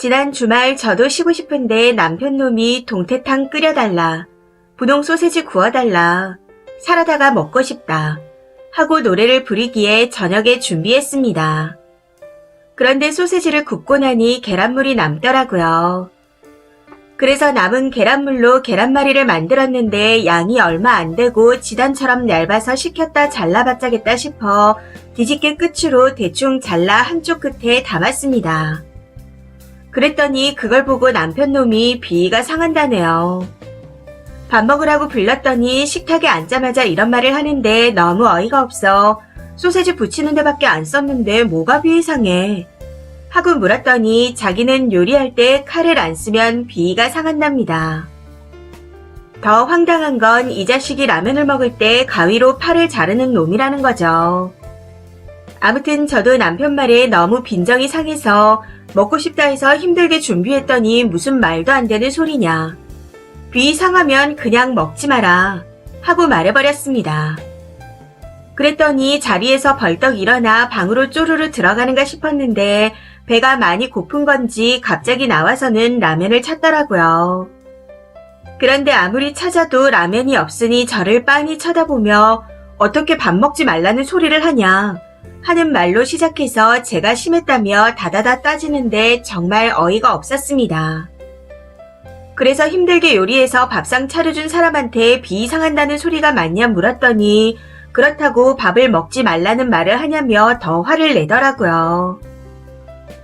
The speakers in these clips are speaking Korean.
지난 주말 저도 쉬고 싶은데 남편 놈이 동태탕 끓여달라, 분홍 소세지 구워달라, 사라다가 먹고 싶다 하고 노래를 부르기에 저녁에 준비했습니다. 그런데 소세지를 굽고 나니 계란물이 남더라고요. 그래서 남은 계란물로 계란말이를 만들었는데 양이 얼마 안 되고 지단처럼 얇아서 식혔다 잘라봤자겠다 싶어 뒤집개 끝으로 대충 잘라 한쪽 끝에 담았습니다. 그랬더니 그걸 보고 남편 놈이 비위가 상한다네요. 밥 먹으라고 불렀더니 식탁에 앉자마자 이런 말을 하는데 너무 어이가 없어. 소세지 부치는 데밖에 안 썼는데 뭐가 비위 상해? 하고 물었더니 자기는 요리할 때 칼을 안 쓰면 비위가 상한답니다. 더 황당한 건 이 자식이 라면을 먹을 때 가위로 팔을 자르는 놈이라는 거죠. 아무튼 저도 남편 말에 너무 빈정이 상해서 먹고 싶다 해서 힘들게 준비했더니 무슨 말도 안 되는 소리냐. 비위 상하면 그냥 먹지 마라 하고 말해버렸습니다. 그랬더니 자리에서 벌떡 일어나 방으로 쪼르르 들어가는가 싶었는데 배가 많이 고픈 건지 갑자기 나와서는 라면을 찾더라고요. 그런데 아무리 찾아도 라면이 없으니 저를 빤히 쳐다보며 어떻게 밥 먹지 말라는 소리를 하냐 하는 말로 시작해서 제가 심했다며 다다다 따지는데 정말 어이가 없었습니다. 그래서 힘들게 요리해서 밥상 차려준 사람한테 비위 상한다는 소리가 맞냐 물었더니 그렇다고 밥을 먹지 말라는 말을 하냐며 더 화를 내더라고요.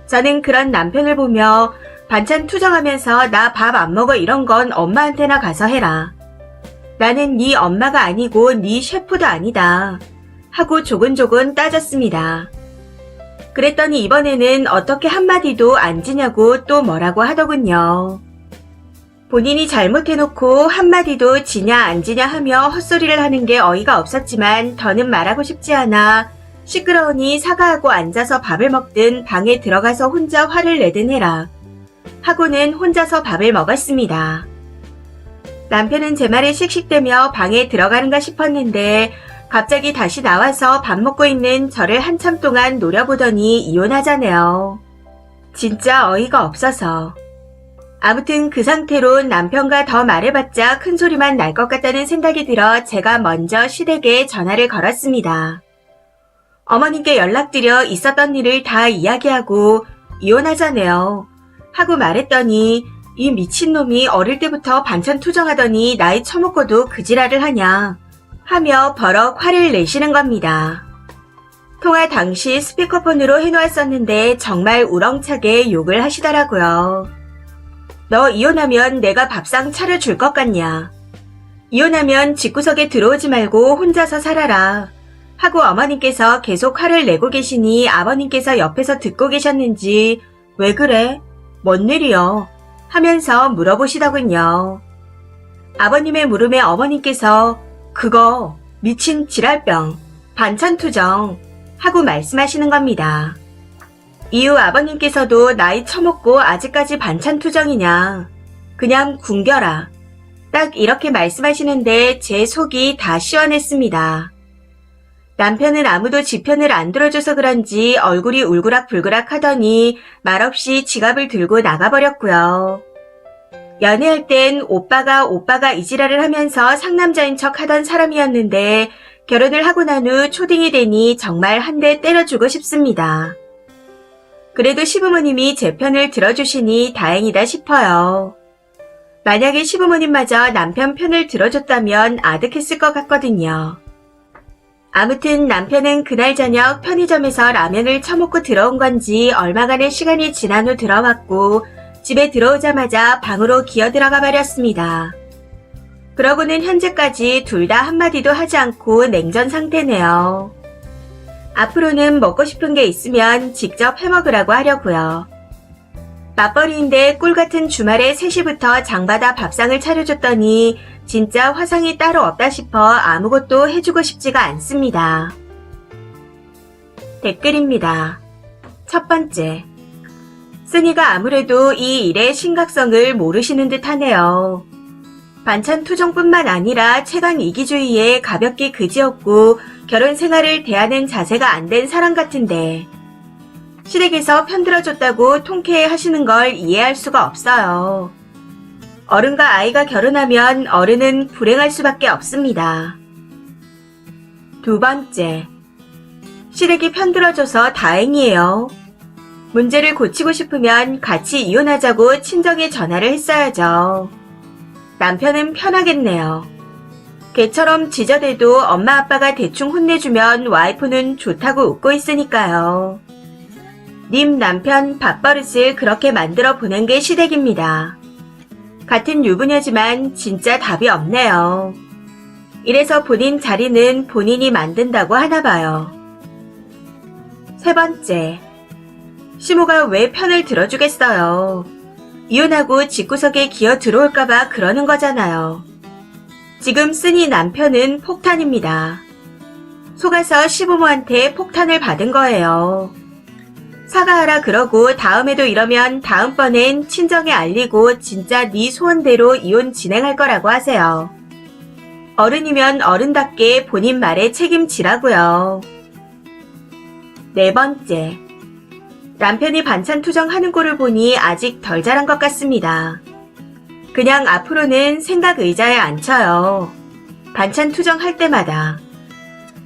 저는 그런 남편을 보며 반찬 투정하면서 나 밥 안 먹어 이런 건 엄마한테나 가서 해라. 나는 네 엄마가 아니고 네 셰프도 아니다. 하고 조곤조곤 따졌습니다. 그랬더니 이번에는 어떻게 한마디도 안 지냐고 또 뭐라고 하더군요. 본인이 잘못해놓고 한마디도 지냐 안 지냐 하며 헛소리를 하는 게 어이가 없었지만 더는 말하고 싶지 않아 시끄러우니 사과하고 앉아서 밥을 먹든 방에 들어가서 혼자 화를 내든 해라 하고는 혼자서 밥을 먹었습니다. 남편은 제 말에 씩씩대며 방에 들어가는가 싶었는데 갑자기 다시 나와서 밥 먹고 있는 저를 한참 동안 노려보더니 이혼하자네요. 진짜 어이가 없어서. 아무튼 그 상태로 남편과 더 말해봤자 큰 소리만 날 것 같다는 생각이 들어 제가 먼저 시댁에 전화를 걸었습니다. 어머님께 연락드려 있었던 일을 다 이야기하고 이혼하자네요 하고 말했더니 이 미친놈이 어릴 때부터 반찬 투정하더니 나이 처먹고도 그 지랄을 하냐 하며 버럭 화를 내시는 겁니다. 통화 당시 스피커폰으로 해놓았었는데 정말 우렁차게 욕을 하시더라고요. 너 이혼하면 내가 밥상 차려줄 것 같냐? 이혼하면 집구석에 들어오지 말고 혼자서 살아라. 하고 어머님께서 계속 화를 내고 계시니 아버님께서 옆에서 듣고 계셨는지 왜 그래? 뭔 일이여? 하면서 물어보시더군요. 아버님의 물음에 어머님께서 그거 미친 지랄병, 반찬 투정 하고 말씀하시는 겁니다. 이후 아버님께서도 나이 처먹고 아직까지 반찬 투정이냐. 그냥 굶겨라. 딱 이렇게 말씀하시는데 제 속이 다 시원했습니다. 남편은 아무도 지 편을 안 들어줘서 그런지 얼굴이 울그락불그락 하더니 말없이 지갑을 들고 나가버렸고요. 연애할 땐 오빠가 이 지랄을 하면서 상남자인 척 하던 사람이었는데 결혼을 하고 난 후 초딩이 되니 정말 한 대 때려주고 싶습니다. 그래도 시부모님이 제 편을 들어주시니 다행이다 싶어요. 만약에 시부모님마저 남편 편을 들어줬다면 아득했을 것 같거든요. 아무튼 남편은 그날 저녁 편의점에서 라면을 처먹고 들어온 건지 얼마간의 시간이 지난 후 들어왔고 집에 들어오자마자 방으로 기어들어가 버렸습니다. 그러고는 현재까지 둘 다 한마디도 하지 않고 냉전 상태네요. 앞으로는 먹고 싶은 게 있으면 직접 해먹으라고 하려고요. 맞벌이인데 꿀같은 주말에 3시부터 장바다 밥상을 차려줬더니 진짜 화상이 따로 없다 싶어 아무것도 해주고 싶지가 않습니다. 댓글입니다. 첫 번째. 쓰니가 아무래도 이 일의 심각성을 모르시는 듯 하네요. 반찬 투정뿐만 아니라 최강 이기주의에 가볍게 그지없고 결혼 생활을 대하는 자세가 안 된 사람 같은데 시댁에서 편들어줬다고 통쾌해하시는 걸 이해할 수가 없어요. 어른과 아이가 결혼하면 어른은 불행할 수밖에 없습니다. 두 번째, 시댁이 편들어줘서 다행이에요. 문제를 고치고 싶으면 같이 이혼하자고 친정에 전화를 했어야죠. 남편은 편하겠네요. 개처럼 지저대도 엄마 아빠가 대충 혼내주면 와이프는 좋다고 웃고 있으니까요. 님 남편 밥버릇을 그렇게 만들어 보낸 게 시댁입니다. 같은 유부녀지만 진짜 답이 없네요. 이래서 본인 자리는 본인이 만든다고 하나 봐요. 세 번째, 시모가 왜 편을 들어주겠어요. 이혼하고 집구석에 기어 들어올까봐 그러는 거잖아요. 지금 쓰니 남편은 폭탄입니다. 속아서 시부모한테 폭탄을 받은 거예요. 사과하라 그러고 다음에도 이러면 다음번엔 친정에 알리고 진짜 네 소원대로 이혼 진행할 거라고 하세요. 어른이면 어른답게 본인 말에 책임지라고요. 네 번째, 남편이 반찬 투정하는 꼴을 보니 아직 덜 자란 것 같습니다. 그냥 앞으로는 생각 의자에 앉혀요. 반찬 투정할 때마다.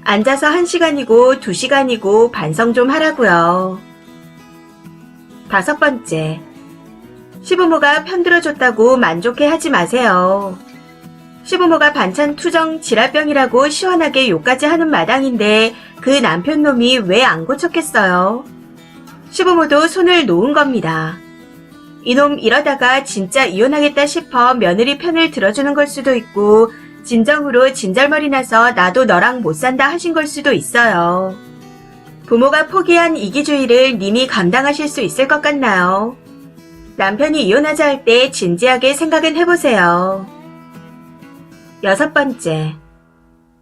앉아서 1시간이고 2시간이고 반성 좀 하라고요. 다섯 번째, 시부모가 편들어줬다고 만족해 하지 마세요. 시부모가 반찬 투정 지랄병이라고 시원하게 욕까지 하는 마당인데 그 남편놈이 왜 안 고쳤겠어요? 시부모도 손을 놓은 겁니다. 이놈 이러다가 진짜 이혼하겠다 싶어 며느리 편을 들어주는 걸 수도 있고 진정으로 진절머리 나서 나도 너랑 못 산다 하신 걸 수도 있어요. 부모가 포기한 이기주의를 님이 감당하실 수 있을 것 같나요? 남편이 이혼하자 할 때 진지하게 생각은 해보세요. 여섯 번째,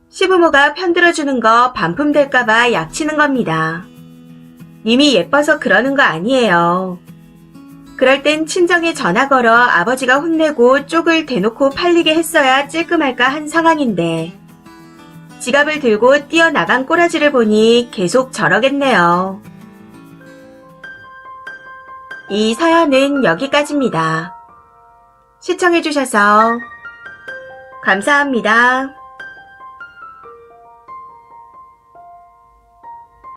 시부모가 편들어주는 거 반품될까봐 약치는 겁니다. 님이 예뻐서 그러는 거 아니에요. 그럴 땐 친정에 전화 걸어 아버지가 혼내고 쪽을 대놓고 팔리게 했어야 찔끔할까 한 상황인데 지갑을 들고 뛰어나간 꼬라지를 보니 계속 저러겠네요. 이 사연은 여기까지입니다. 시청해주셔서 감사합니다.